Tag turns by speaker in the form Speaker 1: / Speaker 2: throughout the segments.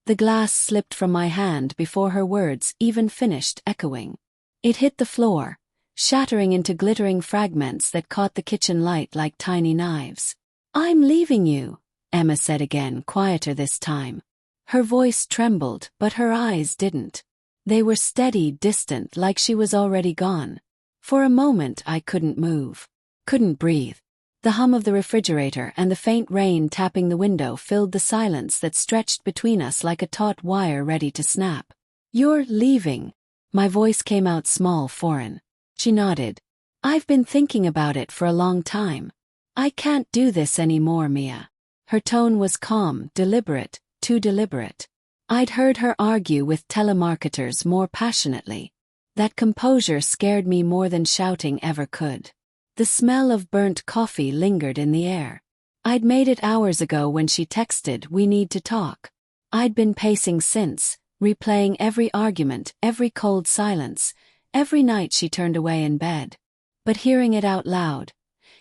Speaker 1: The glass slipped from my hand before her words even finished echoing. It hit the floor, shattering into glittering fragments that caught the kitchen light like tiny knives. "I'm leaving you," Emma said again, quieter this time. Her voice trembled, but her eyes didn't. They were steady, distant, like she was already gone. For a moment I couldn't move. Couldn't breathe. The hum of the refrigerator and the faint rain tapping the window filled the silence that stretched between us like a taut wire ready to snap. "You're leaving." My voice came out small, foreign. She nodded. "I've been thinking about it for a long time. I can't do this anymore, Mia." Her tone was calm, deliberate, too deliberate. I'd heard her argue with telemarketers more passionately. That composure scared me more than shouting ever could. The smell of burnt coffee lingered in the air. I'd made it hours ago when she texted, "We need to talk." I'd been pacing since, replaying every argument, every cold silence, every night she turned away in bed. But hearing it out loud,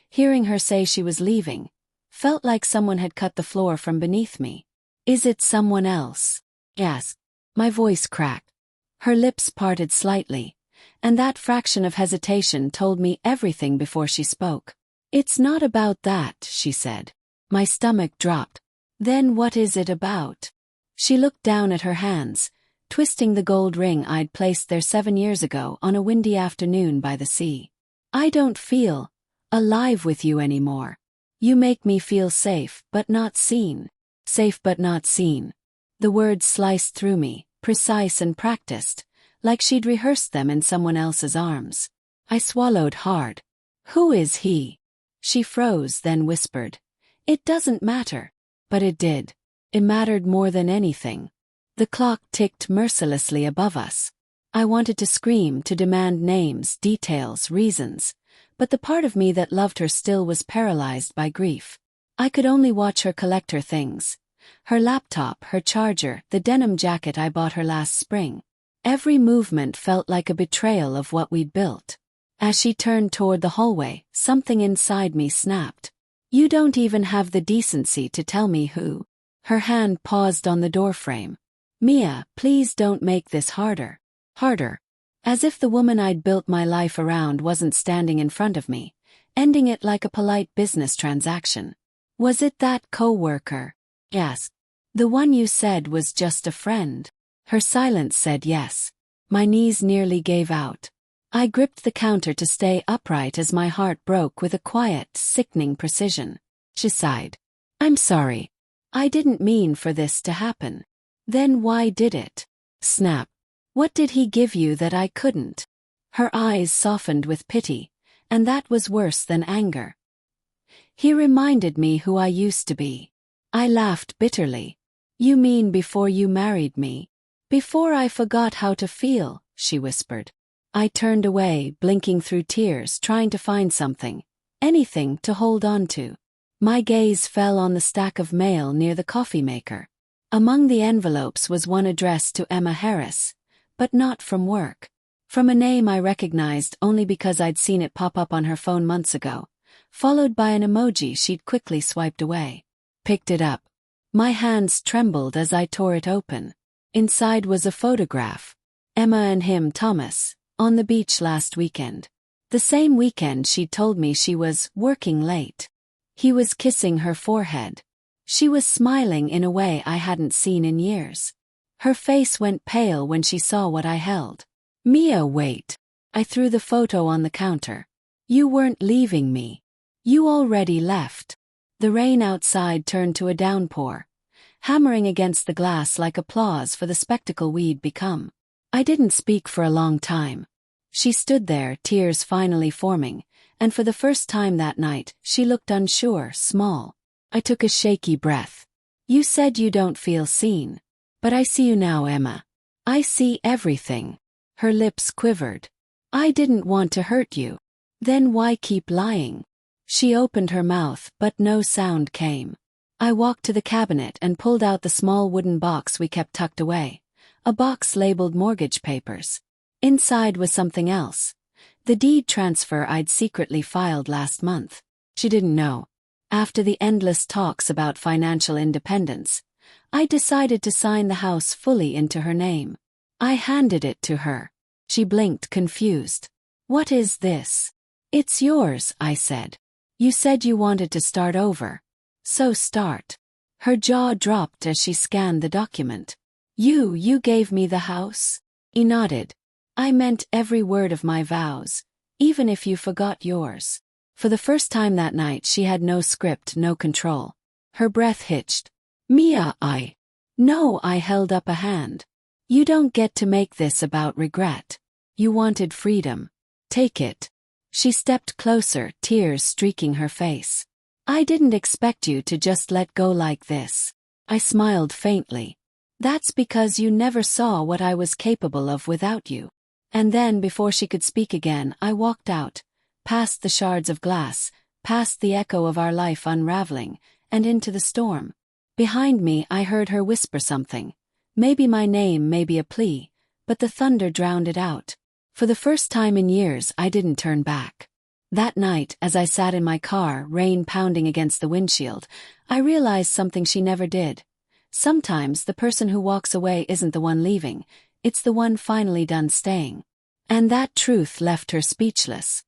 Speaker 1: hearing her say she was leaving, felt like someone had cut the floor from beneath me. "Is it someone else?" Yes. My voice cracked. Her lips parted slightly, and that fraction of hesitation told me everything before she spoke. "It's not about that," she said. My stomach dropped. "Then what is it about?" She looked down at her hands, twisting the gold ring I'd placed there 7 years ago on a windy afternoon by the sea. "I don't feel alive with you anymore. You make me feel safe but not seen." Safe but not seen. The words sliced through me, precise and practiced, like she'd rehearsed them in someone else's arms. I swallowed hard. "Who is he?" She froze, then whispered, "It doesn't matter." But it did. It mattered more than anything. The clock ticked mercilessly above us. I wanted to scream, to demand names, details, reasons, but the part of me that loved her still was paralyzed by grief. I could only watch her collect her things. Her laptop, her charger, the denim jacket I bought her last spring. Every movement felt like a betrayal of what we'd built. As she turned toward the hallway, something inside me snapped. "You don't even have the decency to tell me who." Her hand paused on the doorframe. "Mia, please don't make this harder." Harder. As if the woman I'd built my life around wasn't standing in front of me, ending it like a polite business transaction. "Was it that coworker?" "Yes." "The one you said was just a friend?" Her silence said yes. My knees nearly gave out. I gripped the counter to stay upright as my heart broke with a quiet, sickening precision. She sighed. "I'm sorry. I didn't mean for this to happen." "Then why did it?" Snap. "What did he give you that I couldn't?" Her eyes softened with pity, and that was worse than anger. "He reminded me who I used to be." I laughed bitterly. "You mean before you married me?" "Before I forgot how to feel," she whispered. I turned away, blinking through tears, trying to find something, anything to hold on to. My gaze fell on the stack of mail near the coffee maker. Among the envelopes was one addressed to Emma Harris, but not from work. From a name I recognized only because I'd seen it pop up on her phone months ago, followed by an emoji she'd quickly swiped away. Picked it up. My hands trembled as I tore it open. Inside was a photograph. Emma and him, Thomas, on the beach last weekend. The same weekend she'd told me she was working late. He was kissing her forehead. She was smiling in a way I hadn't seen in years. Her face went pale when she saw what I held. "Mia, wait." I threw the photo on the counter. "You weren't leaving me. You already left." The rain outside turned to a downpour, hammering against the glass like applause for the spectacle we'd become. I didn't speak for a long time. She stood there, tears finally forming, and for the first time that night, she looked unsure, small. I took a shaky breath. "You said you don't feel seen. But I see you now, Emma. I see everything." Her lips quivered. "I didn't want to hurt you. Then why keep lying?" She opened her mouth, but no sound came. I walked to the cabinet and pulled out the small wooden box we kept tucked away. A box labeled mortgage papers. Inside was something else. The deed transfer I'd secretly filed last month. She didn't know. After the endless talks about financial independence, I decided to sign the house fully into her name. I handed it to her. She blinked, confused. What is this? It's yours, I said. You said you wanted to start over. So start. Her jaw dropped as she scanned the document. You gave me the house? He nodded. I meant every word of my vows, even if you forgot yours. For the first time that night she had no script, no control. Her breath hitched. Mia, No, I held up a hand. You don't get to make this about regret. You wanted freedom. Take it. She stepped closer, tears streaking her face. I didn't expect you to just let go like this. I smiled faintly. That's because you never saw what I was capable of without you. And then, before she could speak again, I walked out, past the shards of glass, past the echo of our life unraveling, and into the storm. Behind me I heard her whisper something. Maybe my name, maybe a plea, but the thunder drowned it out. For the first time in years I didn't turn back. That night, as I sat in my car, rain pounding against the windshield, I realized something she never did. Sometimes the person who walks away isn't the one leaving, it's the one finally done staying. And that truth left her speechless.